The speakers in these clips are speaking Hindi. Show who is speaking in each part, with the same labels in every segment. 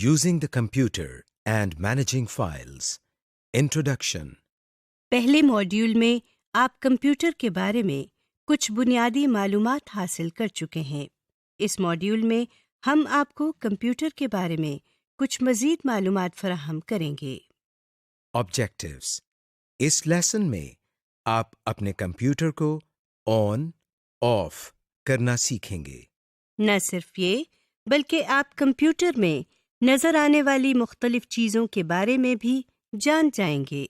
Speaker 1: Using the computer and managing files. Introduction.
Speaker 2: पहले मॉड्यूल में आप कंप्यूटर के बारे में कुछ बुनियादी मालूमात हासिल कर चुके हैं। इस मॉड्यूल में हम आपको कंप्यूटर के बारे में कुछ मज़ीद मालूमात फराहम करेंगे।
Speaker 1: Objectives. इस लेसन में आप अपने कंप्यूटर को ऑन ऑफ करना सीखेंगे।
Speaker 2: न सिर्फ ये, बल्कि आप कंप्यूटर में नज़र आने वाली मुख्तलिफ चीज़ों के बारे में भी जान जाएंगे।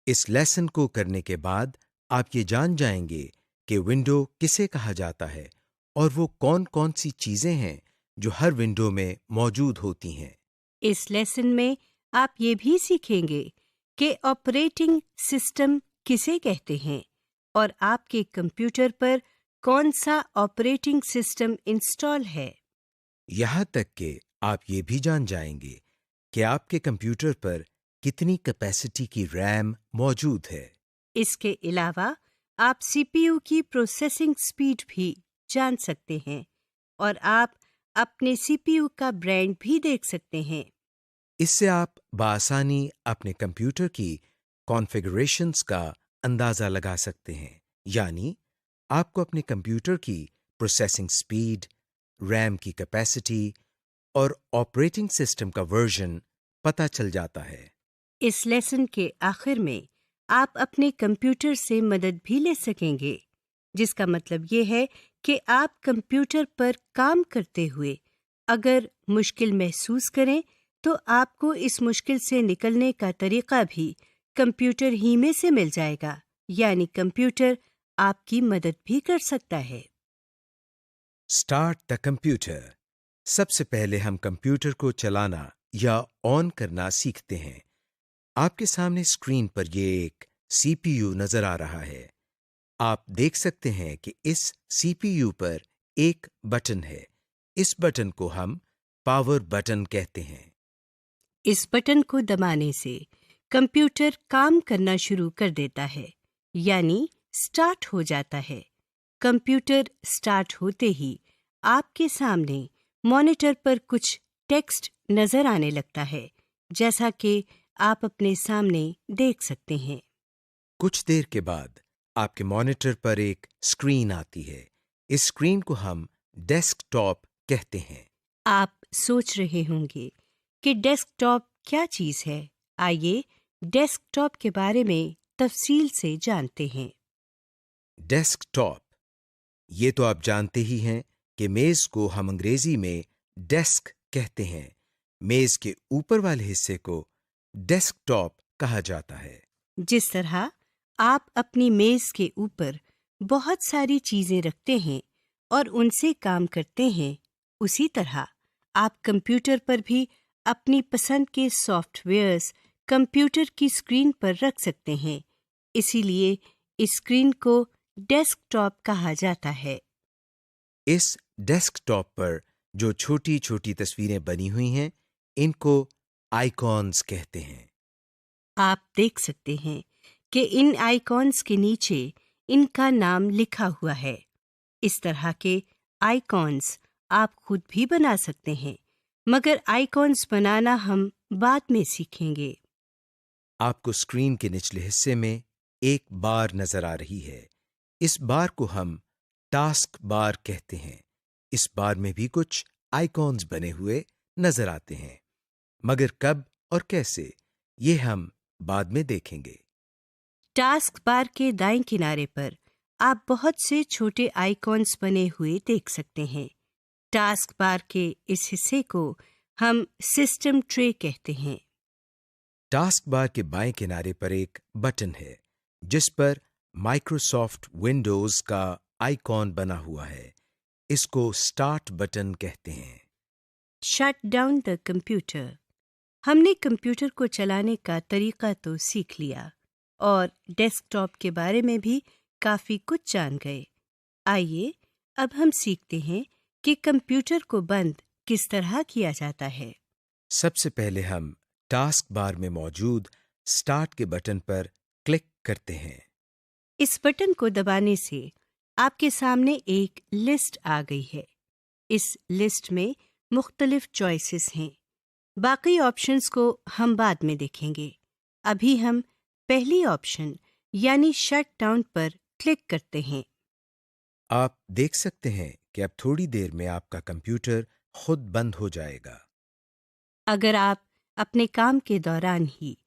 Speaker 1: इस लेसन को करने के बाद आप ये जान जाएंगे कि विंडो किसे कहा जाता है और वो कौन-कौन सी चीजें हैं जो हर विंडो में मौजूद होती हैं।
Speaker 2: इस लेसन में आप ये भी सीखेंगे कि ऑपरेटिंग सिस्टम किसे कहते हैं और आपके कंप्यूटर पर कौन सा ऑपरेटिंग सिस्टम इंस्टॉल है।
Speaker 1: यहाँ तक कि आप ये भी जान जाएंगे कि आपके कंप्यूटर पर कितनी कैपेसिटी की रैम मौजूद है।
Speaker 2: इसके अलावा आप सीपीयू की प्रोसेसिंग स्पीड भी जान सकते हैं और आप अपने सीपीयू का ब्रांड भी देख सकते हैं।
Speaker 1: इससे आप बआसानी अपने कंप्यूटर की कॉन्फ़िगरेशंस का अंदाज़ा लगा सकते हैं, यानी आपको अपने कंप्यूटर की प्रोसेसिंग स्पीड, रैम की कैपेसिटी और ऑपरेटिंग सिस्टम का वर्जन पता चल जाता है।
Speaker 2: इस लेसन के आखिर में आप अपने कंप्यूटर से मदद भी ले सकेंगे, जिसका मतलब ये है कि आप कंप्यूटर पर काम करते हुए अगर मुश्किल महसूस करें तो आपको इस मुश्किल से निकलने का तरीका भी कंप्यूटर ही में से मिल जाएगा, यानी कंप्यूटर आपकी मदद भी कर सकता है।
Speaker 1: Start the computer. सबसे पहले हम कंप्यूटर को चलाना या ऑन करना सीखते हैं। आपके सामने स्क्रीन पर ये एक सीपीयू नजर आ रहा है। आप देख सकते हैं कि इस सीपीयू पर एक बटन है। इस बटन को हम पावर बटन कहते हैं।
Speaker 2: इस बटन को दबाने से कंप्यूटर काम करना शुरू कर देता है, यानी स्टार्ट हो जाता है। कंप्यूटर स्टार्ट होते ही आपके सामने मॉनिटर पर कुछ टेक्स्ट नजर आने लगता है, जैसा कि आप अपने सामने देख सकते हैं।
Speaker 1: कुछ देर के बाद आपके मॉनिटर पर एक स्क्रीन आती है। इस स्क्रीन को हम डेस्कटॉप कहते हैं।
Speaker 2: आप सोच रहे होंगे कि डेस्कटॉप क्या चीज़ है। आइए डेस्कटॉप के बारे में तफसील से जानते हैं।
Speaker 1: डेस्कटॉप, ये तो आप जानते ही हैं कि मेज को हम अंग्रेजी में डेस्क कहते हैं। मेज के ऊपर वाले हिस्से को डेस्कटॉप कहा जाता है।
Speaker 2: जिस तरह आप अपनी मेज के ऊपर बहुत सारी चीजें रखते हैं और उनसे काम करते हैं, उसी तरह आप कंप्यूटर पर भी अपनी पसंद के सॉफ्टवेयर्स कंप्यूटर की स्क्रीन पर रख सकते हैं। इसीलिए इस स्क्रीन को डेस्कटॉप कहा जाता है।
Speaker 1: इस डेस्कटॉप पर जो छोटी-छोटी तस्वीरें बनी हुई हैं, इनको आइकॉन्स कहते हैं।
Speaker 2: आप देख सकते हैं कि इन आइकॉन्स के नीचे इनका नाम लिखा हुआ है। इस तरह के आइकॉन्स आप खुद भी बना सकते हैं, मगर आइकॉन्स बनाना हम बाद में सीखेंगे।
Speaker 1: आपको स्क्रीन के निचले हिस्से में एक बार नजर आ रही है। इस बार को हम टास्क बार कहते हैं। इस बार में भी कुछ आइकॉन्स बने हुए नजर आते हैं, मगर कब और कैसे, ये हम बाद में देखेंगे।
Speaker 2: टास्क बार के दाएं किनारे पर आप बहुत से छोटे आइकॉन्स बने हुए देख सकते हैं। टास्क बार के इस हिस्से को हम सिस्टम ट्रे कहते हैं।
Speaker 1: टास्क बार के बाएं किनारे पर एक बटन है, जिस पर माइक्रोसॉफ्ट विंडोज का आइकॉन बना हुआ है। इसको स्टार्ट बटन कहते हैं।
Speaker 2: Shut down the computer. हमने कंप्यूटर को चलाने का तरीका तो सीख लिया और डेस्कटॉप के बारे में भी काफी कुछ जान गए। आइए अब हम सीखते हैं कि कंप्यूटर को बंद किस तरह किया जाता है।
Speaker 1: सबसे पहले हम टास्क बार में मौजूद स्टार्ट के बटन पर क्लिक करते हैं।
Speaker 2: इस बटन को दबाने से आपके सामने एक लिस्ट आ गई है। इस लिस्ट में मुख्तलिफ चॉइसेस हैं, बाकी ऑप्शंस को हम बाद में देखेंगे। अभी हम पहली ऑप्शन यानी शट डाउन पर क्लिक करते हैं।
Speaker 1: आप देख सकते हैं कि अब थोड़ी देर में आपका कंप्यूटर खुद बंद हो जाएगा।
Speaker 2: अगर आप अपने काम के दौरान ही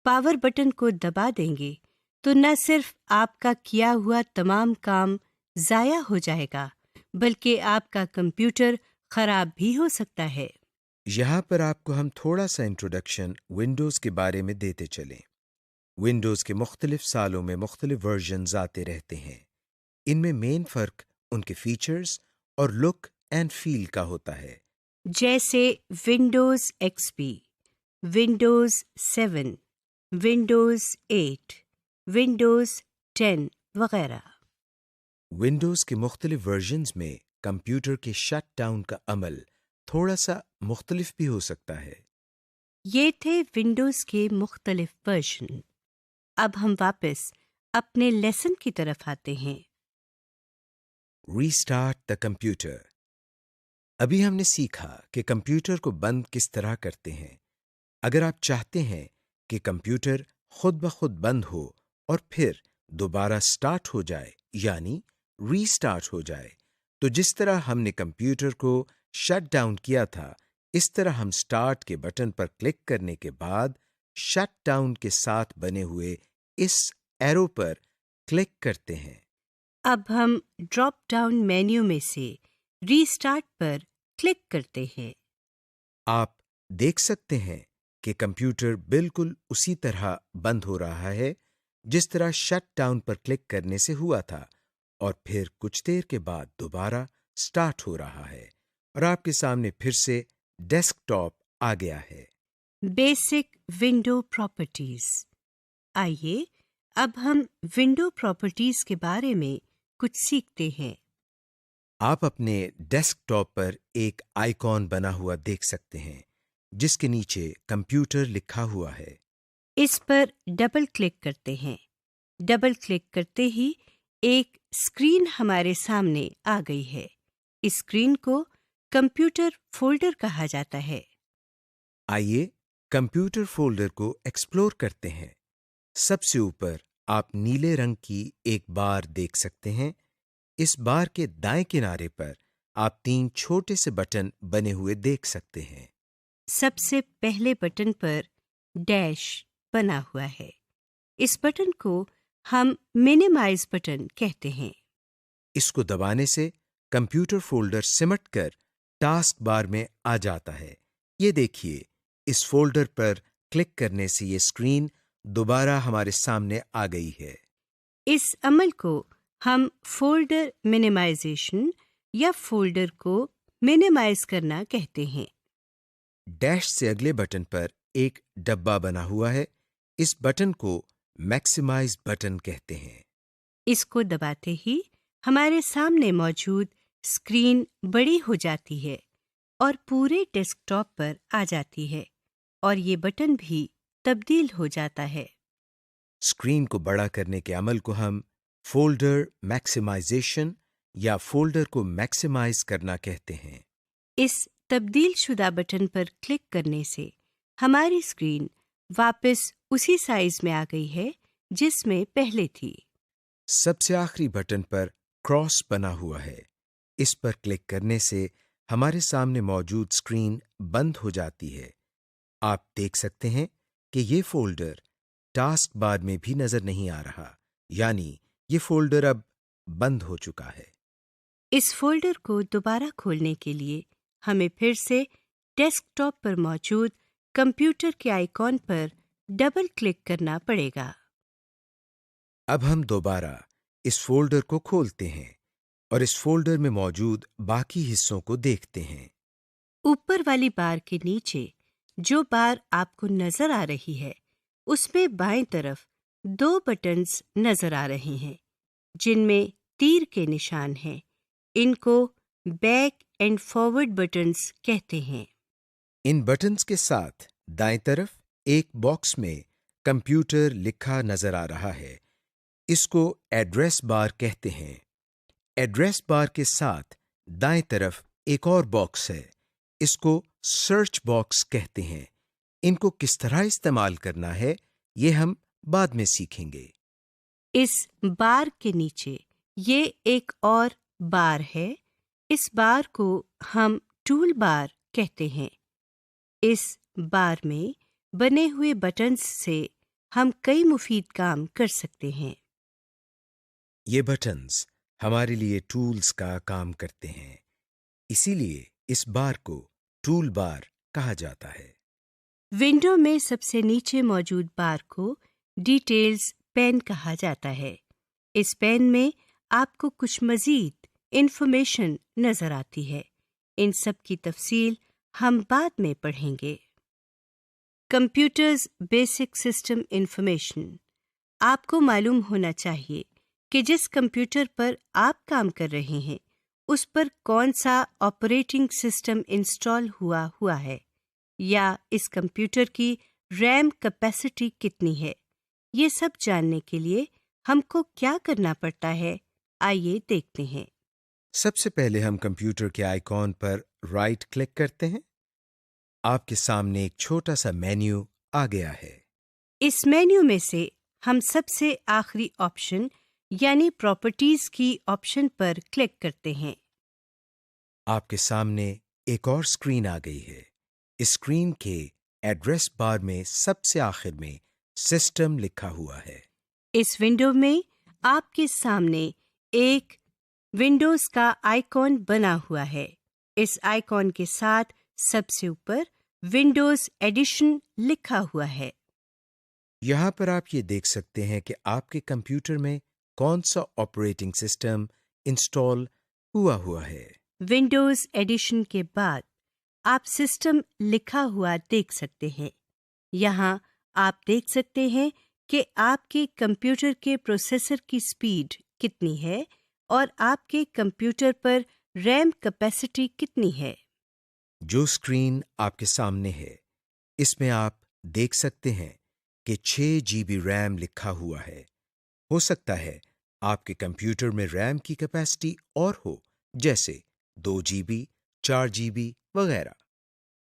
Speaker 2: पावर बटन को दबा देंगे तो न सिर्फ आपका किया हुआ तमाम काम ज़ाया हो जाएगा, बल्कि आपका कंप्यूटर खराब भी हो सकता है।
Speaker 1: यहाँ पर आपको हम थोड़ा सा इंट्रोडक्शन विंडोज़ के बारे में देते चलें। विंडोज़ के मुख्तलिफ सालों में मुख्तलिफ वर्जन्स आते रहते हैं। इनमें मेन फ़र्क उनके फीचर्स और लुक एंड फील का होता है।
Speaker 2: जैसे Windows XP, Windows 7, Windows 8, Windows 10 वगैरह।
Speaker 1: विंडोज़ के मुख्तलिफ वर्जन्स में कंप्यूटर के शट डाउन का अमल थोड़ा सा मुख्तलिफ भी हो सकता है।
Speaker 2: ये थे विंडोज़ के मुख्तलिफ वर्जन। अब हम वापस अपने लेसन की तरफ आते हैं।
Speaker 1: Restart the computer. अभी हमने सीखा कि कंप्यूटर को बंद किस तरह करते हैं। अगर आप चाहते हैं कि कंप्यूटर खुद ब खुद बंद हो और फिर दोबारा स्टार्ट हो जाए यानी रीस्टार्ट हो जाए, तो जिस तरह हमने कंप्यूटर को शट डाउन किया था, इस तरह हम स्टार्ट के बटन पर क्लिक करने के बाद शट डाउन के साथ बने हुए इस एरो पर क्लिक करते हैं।
Speaker 2: अब हम ड्रॉप डाउन मेन्यू में से रीस्टार्ट पर क्लिक करते हैं।
Speaker 1: आप देख सकते हैं कि कंप्यूटर बिल्कुल उसी तरह बंद हो रहा है जिस तरह शट डाउन पर क्लिक करने से हुआ था, और फिर कुछ देर के बाद दोबारा स्टार्ट हो रहा है और आपके सामने फिर से डेस्कटॉप आ गया है।
Speaker 2: Basic window properties. आइए अब हम विंडो प्रॉपर्टीज के बारे में कुछ सीखते हैं।
Speaker 1: आप अपने डेस्कटॉप पर एक आइकॉन बना हुआ देख सकते हैं जिसके नीचे कंप्यूटर लिखा हुआ है।
Speaker 2: इस पर डबल क्लिक करते हैं। डबल क्लिक करते ही एक स्क्रीन हमारे सामने आ गई है। इस स्क्रीन को कंप्यूटर फोल्डर कहा जाता है।
Speaker 1: आइए कंप्यूटर फोल्डर को एक्सप्लोर करते हैं। सबसे ऊपर आप नीले रंग की एक बार देख सकते हैं। इस बार के दाएं किनारे पर आप 3 छोटे से बटन बने हुए देख सकते हैं।
Speaker 2: सबसे पहले बटन पर डैश बना हुआ है। इस बटन को हम मिनिमाइज बटन कहते हैं।
Speaker 1: इसको दबाने से कंप्यूटर फोल्डर सिमटकर टास्क बार में आ जाता है। ये देखिए, इस फोल्डर पर क्लिक करने से ये स्क्रीन दोबारा हमारे सामने आ गई है।
Speaker 2: इस अमल को हम फोल्डर मिनिमाइजेशन या फोल्डर को मिनिमाइज करना कहते हैं।
Speaker 1: डैश से अगले बटन पर एक डब्बा बना हुआ है। इस बटन को मैक्सिमाइज बटन कहते हैं।
Speaker 2: इसको दबाते ही हमारे सामने मौजूद स्क्रीन बड़ी हो जाती है और पूरे डेस्कटॉप पर आ जाती है, और ये बटन भी तब्दील हो जाता है।
Speaker 1: स्क्रीन को बड़ा करने के अमल को हम फोल्डर मैक्सिमाइजेशन या फोल्डर को मैक्सिमाइज करना कहते हैं।
Speaker 2: इस तब्दील शुदा बटन पर क्लिक करने से हमारी स्क्रीन वापस उसी साइज में आ गई है जिसमें पहले थी।
Speaker 1: सबसे आखिरी बटन पर क्रॉस बना हुआ है। इस पर क्लिक करने से हमारे सामने मौजूद स्क्रीन बंद हो जाती है। आप देख सकते हैं कि ये फोल्डर टास्क बार में भी नजर नहीं आ रहा, यानी ये फोल्डर अब बंद हो चुका है।
Speaker 2: इस फोल्डर को दोबारा खोलने के लिए हमें फिर से डेस्कटॉप पर मौजूद कंप्यूटर के आइकॉन पर डबल क्लिक करना पड़ेगा।
Speaker 1: अब हम दोबारा इस फोल्डर को खोलते हैं और इस फोल्डर में मौजूद बाकी हिस्सों को देखते हैं।
Speaker 2: ऊपर वाली बार के नीचे जो बार आपको नजर आ रही है, उसमें बाएं तरफ 2 बटन्स नजर आ रहे हैं जिनमें तीर के निशान हैं। इनको बैक एंड फॉरवर्ड बटन्स कहते हैं।
Speaker 1: इन बटन्स के साथ दाएं तरफ एक बॉक्स में कंप्यूटर लिखा नजर आ रहा है। इसको एड्रेस बार कहते हैं। एड्रेस बार के साथ दाएं तरफ एक और बॉक्स है। इसको सर्च बॉक्स कहते हैं। इनको किस तरह इस्तेमाल करना है, ये हम बाद में सीखेंगे।
Speaker 2: इस बार के नीचे ये एक और बार है। इस बार को हम टूल बार कहते हैं। इस बार में बने हुए बटन्स से हम कई मुफीद काम कर सकते हैं।
Speaker 1: ये बटन्स हमारे लिए टूल्स का काम करते हैं, इसीलिए इस बार को टूल बार कहा जाता है।
Speaker 2: विंडो में सबसे नीचे मौजूद बार को डिटेल्स पेन कहा जाता है। इस पेन में आपको कुछ मजीद इंफॉर्मेशन नजर आती है। इन सब की तफसील हम बाद में पढ़ेंगे। Computers basic system information. आपको मालूम होना चाहिए कि जिस कंप्यूटर पर आप काम कर रहे हैं उस पर कौन सा ऑपरेटिंग सिस्टम इंस्टॉल हुआ है, या इस कंप्यूटर की रैम कैपेसिटी कितनी है। ये सब जानने के लिए हमको क्या करना पड़ता है, आइए देखते हैं।
Speaker 1: सबसे पहले हम कंप्यूटर के आइकॉन पर राइट क्लिक करते हैं। आपके सामने एक छोटा सा मेन्यू आ गया है।
Speaker 2: इस मेन्यू में से हम सबसे आखिरी ऑप्शन यानी प्रॉपर्टीज की ऑप्शन पर क्लिक करते हैं।
Speaker 1: आपके सामने एक और स्क्रीन आ गई है। इस स्क्रीन के एड्रेस बार में सबसे आखिर में सिस्टम लिखा हुआ है।
Speaker 2: इस विंडो में आपके सामने एक विंडोज का आइकॉन बना हुआ है। इस आइकॉन के साथ सबसे ऊपर विंडोज एडिशन लिखा हुआ है।
Speaker 1: यहाँ पर आप ये देख सकते हैं कि आपके कंप्यूटर में कौन सा ऑपरेटिंग सिस्टम इंस्टॉल हुआ है।
Speaker 2: विंडोज एडिशन के बाद आप सिस्टम लिखा हुआ देख सकते हैं। यहाँ आप देख सकते हैं कि आपके कंप्यूटर के प्रोसेसर की स्पीड कितनी है और आपके कंप्यूटर पर रैम कैपेसिटी कितनी है।
Speaker 1: जो स्क्रीन आपके सामने है, इसमें आप देख सकते हैं कि 6 GB रैम लिखा हुआ है। हो सकता है आपके कंप्यूटर में रैम की कैपेसिटी और हो, जैसे 2 GB, 4 GB वगैरह।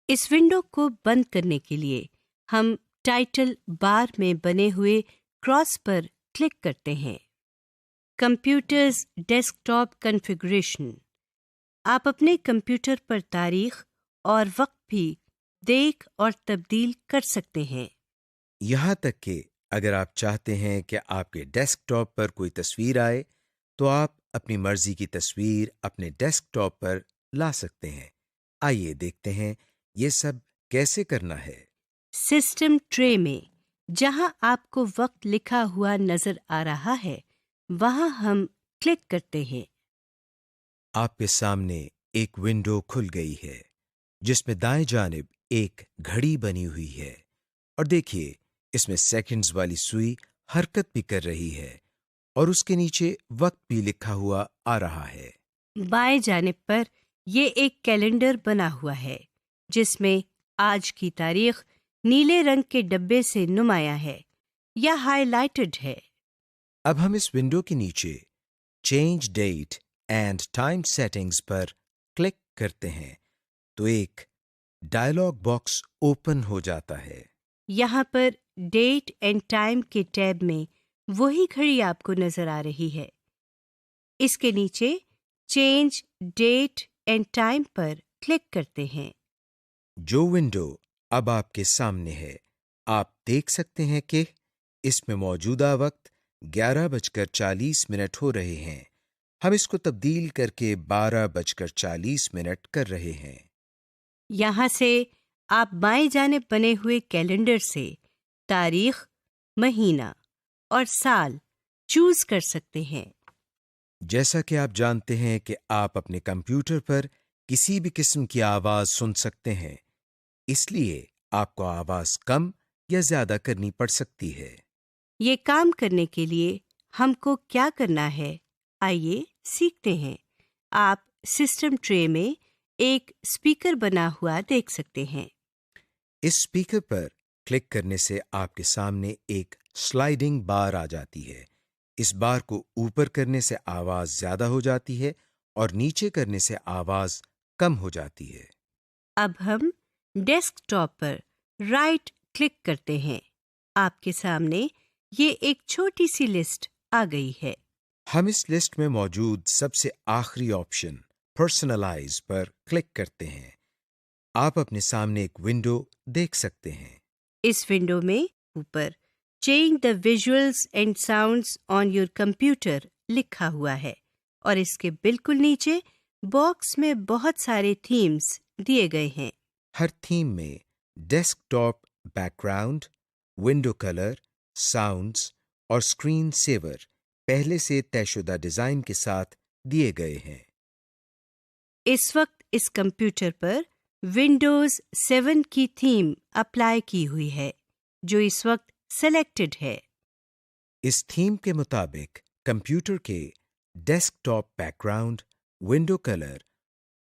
Speaker 2: इस विंडो को बंद करने के लिए हम टाइटल बार में बने हुए क्रॉस पर क्लिक करते हैं। Computers desktop configuration. आप अपने कंप्यूटर पर तारीख और वक्त भी देख और तब्दील कर सकते हैं।
Speaker 1: यहाँ तक कि अगर आप चाहते हैं कि आपके डेस्कटॉप पर कोई तस्वीर आए, तो आप अपनी मर्जी की तस्वीर अपने डेस्कटॉप पर ला सकते हैं। आइए देखते हैं ये सब कैसे करना है।
Speaker 2: सिस्टम ट्रे में जहां आपको वक्त लिखा हुआ नजर आ रहा है, वहां हम क्लिक करते हैं।
Speaker 1: आपके सामने एक विंडो खुल गई है, जिसमें दाएं जानिब एक घड़ी बनी हुई है। और देखिए, इसमें सेकंड्स वाली सुई हरकत भी कर रही है और उसके नीचे वक्त भी लिखा हुआ आ रहा है।
Speaker 2: बाएं जानिब पर ये एक कैलेंडर बना हुआ है, जिसमें आज की तारीख नीले रंग के डब्बे से नुमाया है या हाइलाइटेड है।
Speaker 1: अब हम इस विंडो के नीचे change date and time settings पर क्लिक करते हैं, तो एक डायलॉग बॉक्स ओपन हो जाता है।
Speaker 2: यहाँ पर डेट एंड टाइम के टैब में वही घड़ी आपको नजर आ रही है। इसके नीचे चेंज डेट एंड टाइम पर क्लिक करते हैं।
Speaker 1: जो विंडो अब आपके सामने है, आप देख सकते हैं कि इसमें मौजूदा वक्त 11:40 हो रहे हैं। हम इसको तब्दील करके 12:40 कर रहे हैं।
Speaker 2: यहाँ से आप बाएं जानिब बने हुए कैलेंडर से तारीख, महीना और साल चूज कर सकते हैं।
Speaker 1: जैसा कि आप जानते हैं कि आप अपने कंप्यूटर पर किसी भी किस्म की आवाज सुन सकते हैं, इसलिए आपको आवाज कम या ज्यादा करनी पड़ सकती है।
Speaker 2: ये काम करने के लिए हमको क्या करना है, आइए सीखते हैं। आप सिस्टम ट्रे में एक स्पीकर बना हुआ देख सकते हैं।
Speaker 1: इस स्पीकर पर क्लिक करने से आपके सामने एक स्लाइडिंग बार आ जाती है। इस बार को ऊपर करने से आवाज ज्यादा हो जाती है और नीचे करने से आवाज कम हो जाती है।
Speaker 2: अब हम डेस्कटॉप पर राइट क्लिक करते हैं, आपके सामने ये एक छोटी सी लिस्ट आ गई है।
Speaker 1: हम इस लिस्ट में मौजूद सबसे आखिरी ऑप्शन पर्सनलाइज पर क्लिक करते हैं। आप अपने सामने एक विंडो देख सकते हैं।
Speaker 2: इस विंडो में ऊपर change the visuals and sounds on your computer लिखा हुआ है और इसके बिल्कुल नीचे बॉक्स में बहुत सारे थीम्स दिए गए हैं।
Speaker 1: हर थीम में desktop background, window colour, sounds और स्क्रीन सेवर पहले से तयशुदा डिजाइन के साथ दिए गए हैं।
Speaker 2: इस वक्त इस कंप्यूटर पर विंडोज 7 की थीम अप्लाई की हुई है, जो इस वक्त सेलेक्टेड है।
Speaker 1: इस थीम के मुताबिक कंप्यूटर के डेस्कटॉप बैकग्राउंड, विंडो कलर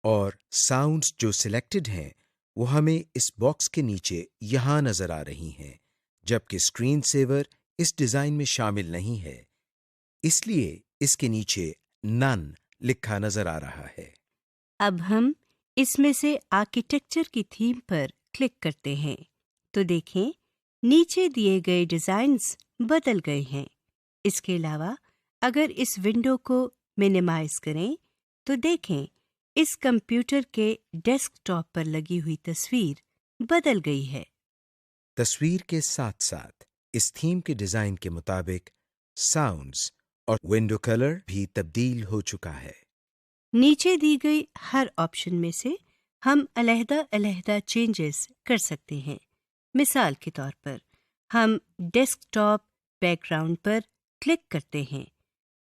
Speaker 1: और साउंड्स जो सिलेक्टेड हैं वो हमें इस बॉक्स के नीचे यहाँ नजर आ रही हैं, जबकि स्क्रीन सेवर इस डिजाइन में शामिल नहीं है, इसलिए इसके नीचे नन लिखा नजर आ रहा है।
Speaker 2: अब हम इसमें से आर्किटेक्चर की थीम पर क्लिक करते हैं तो देखें नीचे दिए गए डिजाइन्स बदल गए हैं। इसके अलावा अगर इस विंडो को मिनिमाइज करें तो देखें इस कंप्यूटर के डेस्कटॉप पर लगी हुई तस्वीर बदल गई है।
Speaker 1: तस्वीर के साथ साथ इस थीम के डिजाइन के मुताबिक साउंड्स और विंडो कलर भी तब्दील हो चुका है।
Speaker 2: नीचे दी गई हर ऑप्शन में से हम अलहदा-अलहदा चेंजेस कर सकते हैं। मिसाल के तौर पर हम डेस्कटॉप बैकग्राउंड पर क्लिक करते हैं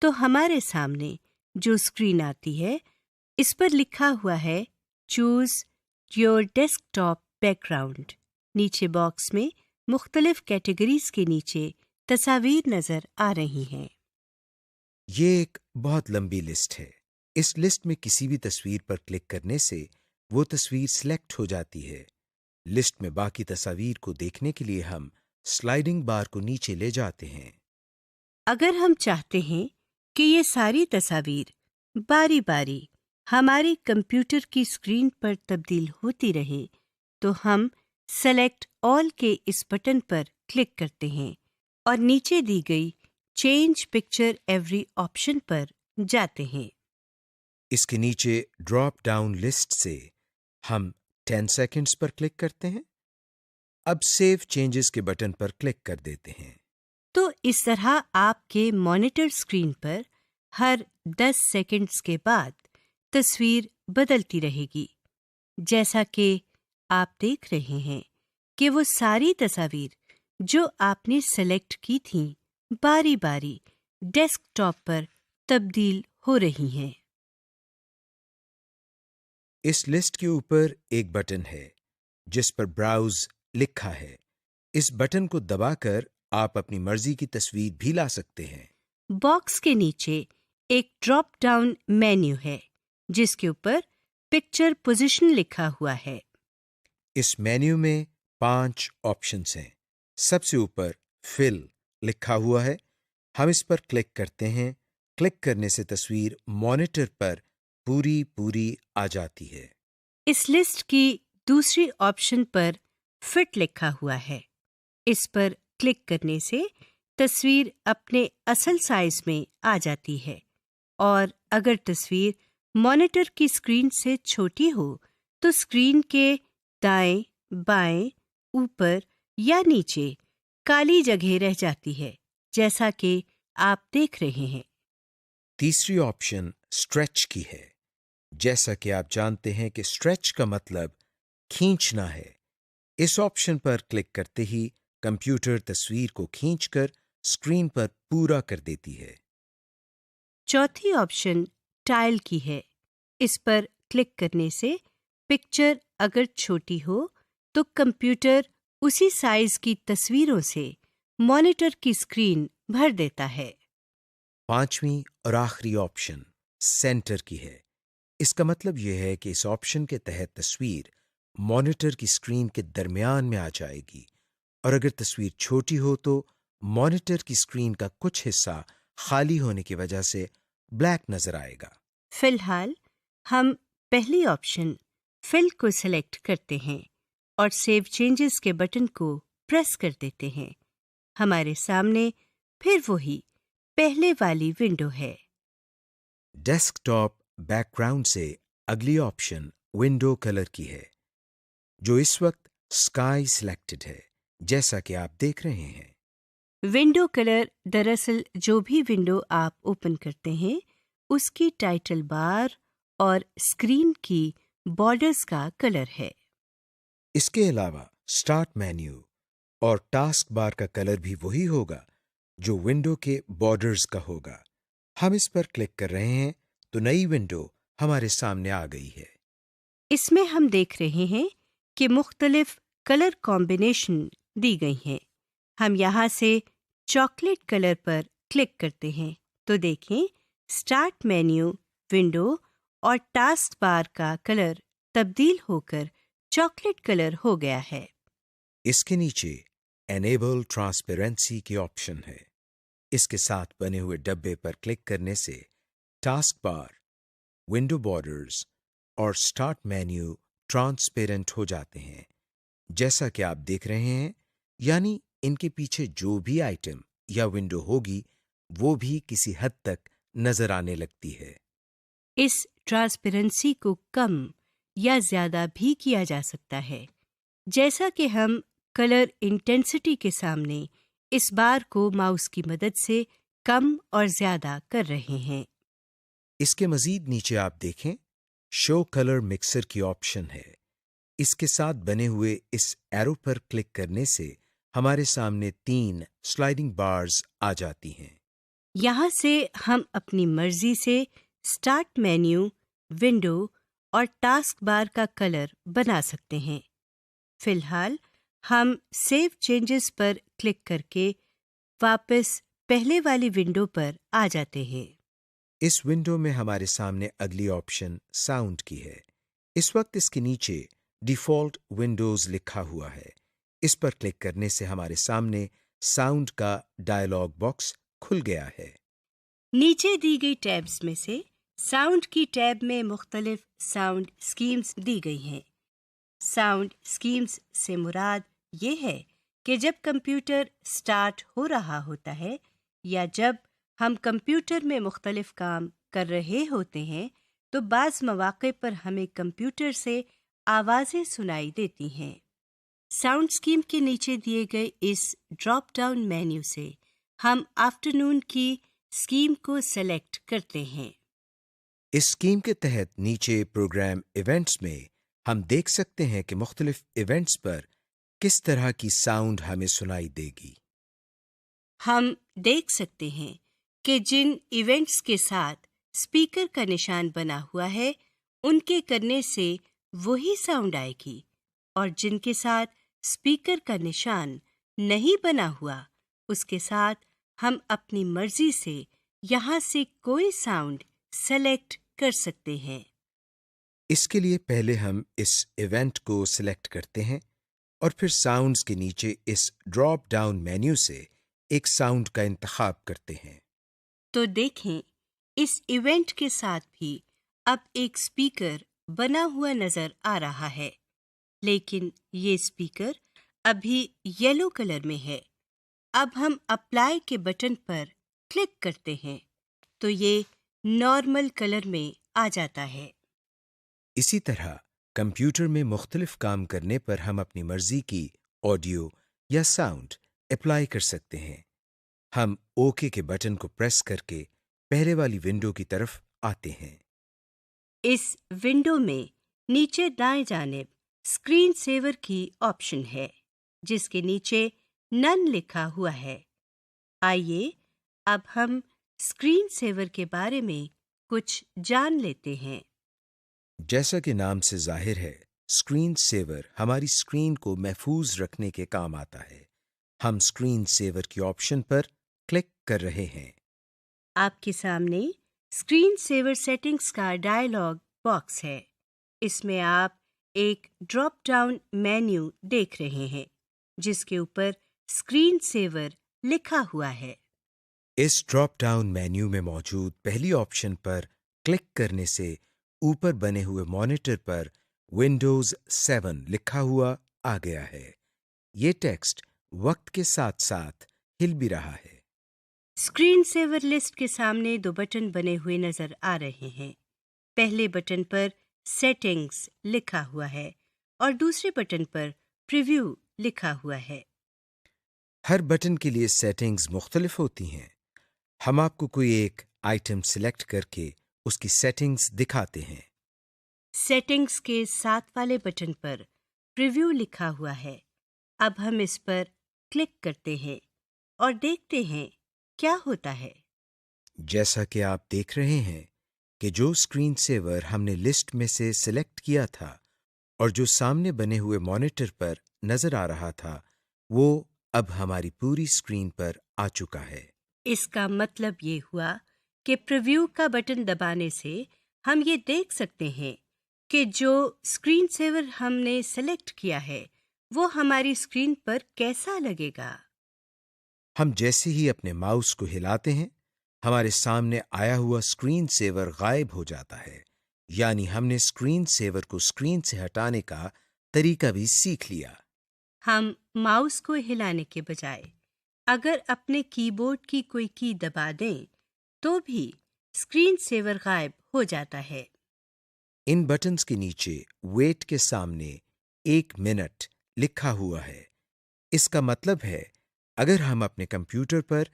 Speaker 2: तो हमारे सामने जो स्क्रीन आती है इस पर लिखा हुआ है चूज योर डेस्कटॉप बैकग्राउंड। नीचे बॉक्स में मुख्तलिफ कैटेगरीज के नीचे तस्वीर नजर आ रही हैं।
Speaker 1: ये एक बहुत लंबी लिस्ट है। इस लिस्ट में किसी भी तस्वीर पर क्लिक करने से वो तस्वीर सिलेक्ट हो जाती है। लिस्ट में बाकी तस्वीर को देखने के लिए हम स्लाइडिंग बार को नीचे ले जाते हैं।
Speaker 2: अगर हम चाहते हैं कि ये सारी तस्वीर बारी बारी हमारे कंप्यूटर की स्क्रीन पर तब्दील होती रहे तो हम सेलेक्ट ऑल के इस बटन पर क्लिक करते हैं और नीचे दी गई चेंज पिक्चर एवरी ऑप्शन पर जाते हैं।
Speaker 1: इसके नीचे ड्रॉप डाउन लिस्ट से हम 10 सेकंड्स पर क्लिक करते हैं। अब सेव चेंजेस के बटन पर क्लिक कर देते हैं।
Speaker 2: तो इस तरह आपके मॉनिटर स्क्रीन पर हर 10 सेकंड्स के बाद तस्वीर बदलती रहेगी। जैसा कि आप देख रहे हैं कि वो सारी तस्वीर जो आपने सेलेक्ट की थीं बारी बारी डेस्कटॉप पर तब्दील हो रही हैं।
Speaker 1: इस लिस्ट के ऊपर एक बटन है जिस पर ब्राउज लिखा है। इस बटन को दबाकर आप अपनी मर्जी की तस्वीर भी ला सकते हैं।
Speaker 2: बॉक्स के नीचे एक ड्रॉप डाउन मेन्यू है जिसके ऊपर पिक्चर पोजीशन लिखा हुआ है।
Speaker 1: इस मेन्यू में 5 ऑप्शंस हैं। सबसे ऊपर फिल लिखा हुआ है। हम इस पर क्लिक करते हैं। क्लिक करने से तस्वीर मॉनिटर पर पूरी पूरी आ जाती है।
Speaker 2: इस लिस्ट की दूसरी ऑप्शन पर फिट लिखा हुआ है। इस पर क्लिक करने से तस्वीर अपने असल साइज में आ जाती है और अगर तस्वीर मॉनिटर की स्क्रीन से छोटी हो तो स्क्रीन के दाएं, बाएं, ऊपर या नीचे काली जगह रह जाती है, जैसा कि आप देख रहे हैं।
Speaker 1: तीसरी ऑप्शन स्ट्रेच की है। जैसा कि आप जानते हैं कि स्ट्रेच का मतलब खींचना है। इस ऑप्शन पर क्लिक करते ही कंप्यूटर तस्वीर को खींचकर स्क्रीन पर पूरा कर देती है।
Speaker 2: चौथी ऑप्शन टाइल की है। इस पर क्लिक करने से पिक्चर अगर छोटी हो तो कंप्यूटर उसी साइज की तस्वीरों से मॉनिटर की स्क्रीन भर देता है।
Speaker 1: पांचवी और आखिरी ऑप्शन सेंटर की है। इसका मतलब यह है कि इस ऑप्शन के तहत तस्वीर मॉनिटर की स्क्रीन के दरमियान में आ जाएगी और अगर तस्वीर छोटी हो तो मॉनिटर की स्क्रीन का कुछ हिस्सा खाली होने की वजह से ब्लैक नजर आएगा।
Speaker 2: फिलहाल हम पहली ऑप्शन फिल को सिलेक्ट करते हैं और सेव चेंजेस के बटन को प्रेस कर देते हैं, हमारे सामने फिर वही पहले वाली विंडो है।
Speaker 1: डेस्कटॉप बैकग्राउंड से अगली ऑप्शन विंडो कलर की है, जो इस वक्त स्काई सिलेक्टेड है, जैसा कि आप देख रहे हैं।
Speaker 2: विंडो कलर दरअसल जो भी विंडो आप ओपन करते हैं उसकी टाइटल बार और स्क्रीन की बॉर्डर्स का कलर है।
Speaker 1: इसके अलावा स्टार्ट मेन्यू और टास्क बार का कलर भी वही होगा जो विंडो के बॉर्डर्स का होगा। हम इस पर क्लिक कर रहे हैं तो नई विंडो हमारे सामने आ गई है।
Speaker 2: इसमें हम देख रहे हैं कि मुख्तलिफ कलर कॉम्बिनेशन दी गई हैं। हम यहाँ से चॉकलेट कलर पर क्लिक करते हैं तो देखें स्टार्ट मेन्यू, विंडो और टास्क बार का कलर तब्दील होकर चॉकलेट कलर हो गया है।
Speaker 1: इसके नीचे एनेबल ट्रांसपेरेंसी की ऑप्शन है। इसके साथ बने हुए डब्बे पर क्लिक करने से टास्क बार, विंडो बॉर्डर्स और स्टार्ट मेन्यू ट्रांसपेरेंट हो जाते हैं, जैसा कि आप देख रहे हैं। यानी इनके पीछे जो भी आइटम या विंडो होगी वो भी किसी हद तक नजर आने लगती है।
Speaker 2: इस ट्रांसपेरेंसी को कम या ज्यादा भी किया जा सकता है, जैसा कि हम कलर इंटेंसिटी के सामने इस बार को माउस की मदद से कम और ज्यादा कर रहे हैं।
Speaker 1: इसके मजीद नीचे आप देखें शो कलर मिक्सर की ऑप्शन है। इसके साथ बने हुए इस एरो पर क्लिक करने से हमारे सामने 3 स्लाइडिंग बार्स आ जाती हैं।
Speaker 2: यहाँ से हम अपनी मर्जी से स्टार्ट मेन्यू, विंडो और टास्क बार का कलर बना सकते हैं। फिलहाल हम सेव चेंजेस पर क्लिक करके वापस पहले वाली विंडो पर आ जाते हैं।
Speaker 1: इस विंडो में हमारे सामने अगली ऑप्शन साउंड की है। इस वक्त इसके नीचे डिफॉल्ट विंडोज लिखा हुआ है। इस पर क्लिक करने से हमारे सामने साउंड का डायलॉग बॉक्स खुल गया है।
Speaker 2: नीचे दी गई टैब्स में से साउंड की टैब में मुख्तलिफ साउंड स्कीम्स दी गई हैं। साउंड स्कीम्स से मुराद ये है कि जब कंप्यूटर स्टार्ट हो रहा होता है या जब हम कंप्यूटर में मुख्तलिफ काम कर रहे होते हैं तो बाज़ मौक़े पर हमें कंप्यूटर से आवाज़ें सुनाई देती हैं। साउंड स्कीम के नीचे दिए गए इस ड्रॉप डाउन मेन्यू से हम आफ्टरनून की स्कीम को सेलेक्ट करते हैं।
Speaker 1: इस स्कीम के तहत नीचे प्रोग्राम इवेंट्स में हम देख सकते हैं कि मुख्तलिफ इवेंट्स पर किस तरह की साउंड हमें सुनाई देगी।
Speaker 2: हम देख सकते हैं कि जिन इवेंट्स के साथ स्पीकर का निशान बना हुआ है उनके करने से वही साउंड आएगी और जिनके साथ स्पीकर का निशान नहीं बना हुआ उसके साथ हम अपनी मर्जी से यहाँ से कोई साउंड सेलेक्ट कर सकते हैं।
Speaker 1: इसके लिए पहले हम इस इवेंट को सिलेक्ट करते हैं और फिर साउंड्स के नीचे इस ड्रॉप डाउन मेन्यू से एक साउंड का इंतखाब करते हैं।
Speaker 2: तो देखें इस इवेंट के साथ भी अब एक स्पीकर बना हुआ नजर आ रहा है, लेकिन ये स्पीकर अभी येलो कलर में है। अब हम अप्लाई के बटन पर क्लिक करते हैं तो ये नॉर्मल कलर में आ जाता है।
Speaker 1: इसी तरह कंप्यूटर में मुख्तलिफ काम करने पर हम अपनी मर्जी की ऑडियो या साउंड अप्लाई कर सकते हैं। हम ओके के बटन को प्रेस करके पहले वाली विंडो की तरफ आते हैं।
Speaker 2: इस विंडो में नीचे दाएं जानिब स्क्रीन सेवर की ऑप्शन है, जिसके नीचे नन लिखा हुआ है। आइए अब हम स्क्रीन सेवर के बारे में कुछ जान लेते हैं।
Speaker 1: जैसा कि नाम से जाहिर है, स्क्रीन सेवर हमारी स्क्रीन को महफूज रखने के काम आता है। हम स्क्रीन सेवर की ऑप्शन पर क्लिक कर रहे हैं।
Speaker 2: आपके सामने स्क्रीन सेवर सेटिंग्स का डायलॉग बॉक्स है। इसमें आप एक ड्रॉप डाउन मेन्यू देख रहे हैं जिसके ऊपर स्क्रीन सेवर लिखा हुआ है।
Speaker 1: इस ड्रॉप डाउन मेन्यू में मौजूद पहली ऑप्शन पर क्लिक करने से ऊपर बने हुए मॉनिटर पर विंडोज 7 लिखा हुआ आ गया है। ये टेक्स्ट वक्त के साथ साथ हिल भी रहा है।
Speaker 2: स्क्रीन सेवर लिस्ट के सामने दो बटन बने हुए नजर आ रहे हैं। पहले बटन पर सेटिंग्स लिखा हुआ है और दूसरे बटन पर प्रीव्यू लिखा हुआ है।
Speaker 1: हर बटन के लिए सेटिंग्स मुख्तलिफ होती हैं। हम आपको कोई एक आइटम सिलेक्ट करके उसकी सेटिंग्स दिखाते हैं।
Speaker 2: सेटिंग्स के साथ वाले बटन पर प्रीव्यू लिखा हुआ है। अब हम इस पर क्लिक करते हैं और देखते हैं क्या होता है।
Speaker 1: जैसा कि आप देख रहे हैं कि जो स्क्रीन सेवर हमने लिस्ट में से सिलेक्ट किया था और जो सामने बने हुए मॉनिटर पर नजर आ रहा था, वो अब हमारी पूरी स्क्रीन पर आ चुका है।
Speaker 2: इसका मतलब ये हुआ कि प्रीव्यू का बटन दबाने से हम ये देख सकते हैं कि जो स्क्रीन सेवर हमने सेलेक्ट किया है वो हमारी स्क्रीन पर कैसा लगेगा।
Speaker 1: हम जैसे ही अपने माउस को हिलाते हैं, हमारे सामने आया हुआ स्क्रीन सेवर गायब हो जाता है। यानी हमने स्क्रीन सेवर को स्क्रीन से हटाने का तरीका भी सीख लिया।
Speaker 2: हम माउस को हिलाने के बजाय अगर अपने कीबोर्ड की कोई की दबा दें तो भी स्क्रीन सेवर गायब हो जाता है।
Speaker 1: इन बटन्स के नीचे वेट के सामने 1 मिनट लिखा हुआ है। इसका मतलब है अगर हम अपने कंप्यूटर पर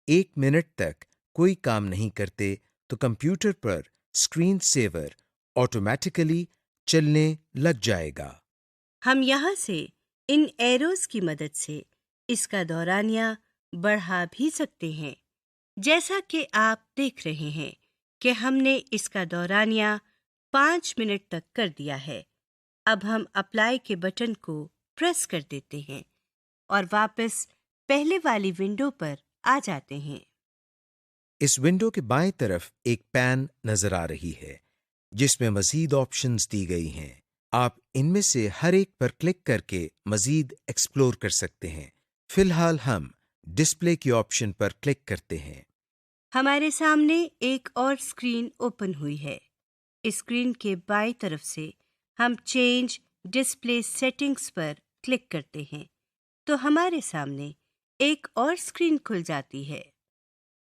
Speaker 1: 1 मिनट तक कोई काम नहीं करते तो कंप्यूटर पर स्क्रीन सेवर ऑटोमेटिकली चलने लग जाएगा।
Speaker 2: हम यहाँ से इन एरोज की मदद से इसका दौरानिया बढ़ा भी सकते हैं। जैसा कि आप देख रहे हैं कि हमने इसका दौरानिया 5 मिनट तक कर दिया है। अब हम अप्लाई के बटन को प्रेस कर देते हैं और वापस पहले वाली विंडो पर आ जाते हैं।
Speaker 1: इस विंडो के बाएं तरफ एक पैन नजर आ रही है जिसमें मजीद ऑप्शंस दी गई हैं। आप इनमें से हर एक पर क्लिक करके मजीद एक्सप्लोर कर सकते हैं। फिलहाल हम डिस्प्ले की ऑप्शन पर क्लिक करते हैं।
Speaker 2: हमारे सामने एक और स्क्रीन ओपन हुई है। इस स्क्रीन के बाईं तरफ से हम चेंज डिस्प्ले सेटिंग्स पर क्लिक करते हैं तो हमारे सामने एक और स्क्रीन खुल जाती है।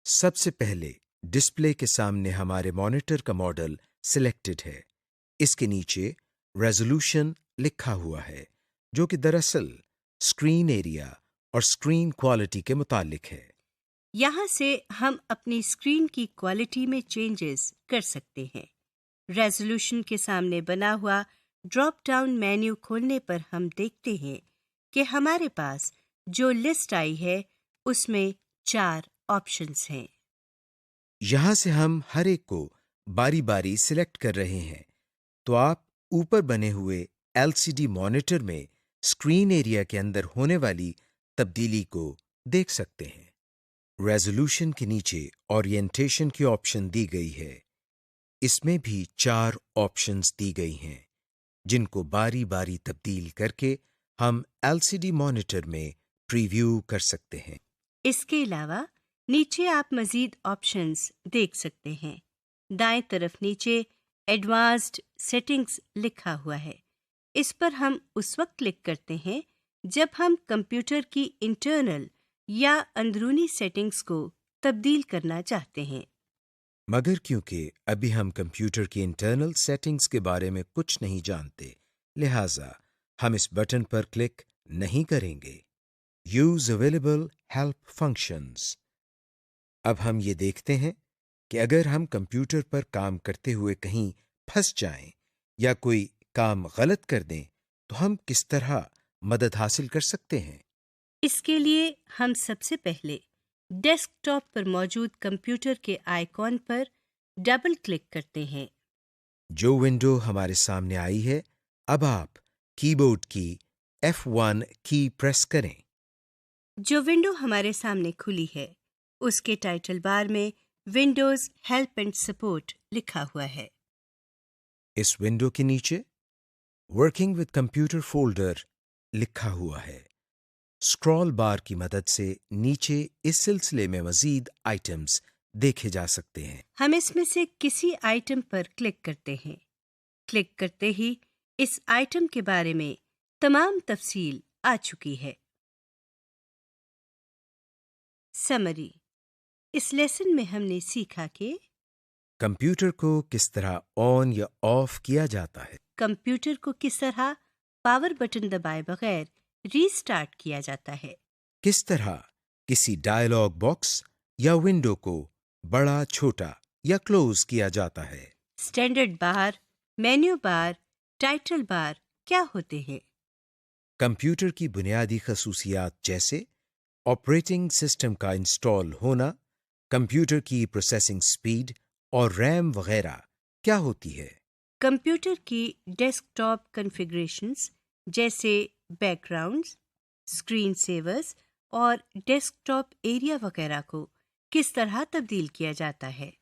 Speaker 1: सबसे पहले डिस्प्ले के सामने हमारे मॉनिटर का मॉडल सिलेक्टेड है। इसके नीचे रेजोल्यूशन लिखा हुआ है जो कि दरअसल स्क्रीन एरिया और स्क्रीन क्वालिटी के मुतालिक है।
Speaker 2: यहाँ से हम अपनी स्क्रीन की क्वालिटी में चेंजेस कर सकते हैं। रेजोल्यूशन के सामने बना हुआ ड्रॉप डाउन मेन्यू खोलने पर हम देखते हैं कि हमारे पास जो लिस्ट आई है उसमें 4 ऑप्शंस हैं।
Speaker 1: यहां से हम हर एक को बारी बारी सिलेक्ट कर रहे हैं तो आप ऊपर बने हुए एलसीडी मॉनिटर में स्क्रीन एरिया के अंदर होने वाली तब्दीली को देख सकते हैं। रेजोल्यूशन के नीचे ओरिएंटेशन की ऑप्शन दी गई है। इसमें भी 4 ऑप्शंस दी गई हैं जिनको बारी बारी तब्दील करके हम एलसीडी मॉनिटर में प्रीव्यू कर सकते हैं।
Speaker 2: इसके अलावा नीचे आप मजीद ऑप्शंस देख सकते हैं। दाएं तरफ नीचे एडवांस्ड सेटिंग्स लिखा हुआ है। इस पर हम उस वक्त क्लिक करते हैं जब हम कंप्यूटर की इंटरनल या अंदरूनी सेटिंग्स को तब्दील करना चाहते हैं।
Speaker 1: मगर क्योंकि अभी हम कंप्यूटर की इंटरनल सेटिंग्स के बारे में कुछ नहीं जानते, लिहाजा हम इस बटन पर क्लिक नहीं करेंगे। Use available help functions. अब हम ये देखते हैं कि अगर हम कंप्यूटर पर काम करते हुए कहीं फंस जाएं या कोई काम गलत कर दें तो हम किस तरह मदद हासिल कर सकते हैं।
Speaker 2: इसके लिए हम सबसे पहले डेस्कटॉप पर मौजूद कंप्यूटर के आइकॉन पर डबल क्लिक करते हैं।
Speaker 1: जो विंडो हमारे सामने आई है, अब आप कीबोर्ड की F1 की प्रेस करें।
Speaker 2: जो विंडो हमारे सामने खुली है उसके टाइटल बार में विंडोज हेल्प एंड सपोर्ट लिखा हुआ है।
Speaker 1: इस विंडो के नीचे वर्किंग विद कंप्यूटर फोल्डर लिखा हुआ है। स्क्रॉल बार की मदद से नीचे इस सिलसिले में मजीद आइटम्स देखे जा सकते हैं।
Speaker 2: हम इसमें से किसी आइटम पर क्लिक करते हैं। क्लिक करते ही इस आइटम के बारे में तमाम तफसील आ चुकी है। समरी। इस लेसन में हमने सीखा कि
Speaker 1: कंप्यूटर को किस तरह ऑन या ऑफ किया जाता है,
Speaker 2: कंप्यूटर को किस तरह पावर बटन दबाए बगैर रीस्टार्ट किया जाता है,
Speaker 1: किस तरह किसी डायलॉग बॉक्स या विंडो को बड़ा, छोटा या क्लोज किया जाता है,
Speaker 2: standard bar, menu bar, title bar क्या होते हैं,
Speaker 1: कंप्यूटर की बुनियादी खसूसियात जैसे ऑपरेटिंग सिस्टम का इंस्टॉल होना, कंप्यूटर की प्रोसेसिंग स्पीड और रैम वगैरह क्या होती है,
Speaker 2: कंप्यूटर की डेस्कटॉप कॉन्फ़िगरेशंस जैसे बैकग्राउंड्स, स्क्रीन सेवर्स और डेस्कटॉप एरिया वगैरह को किस तरह तब्दील किया जाता है।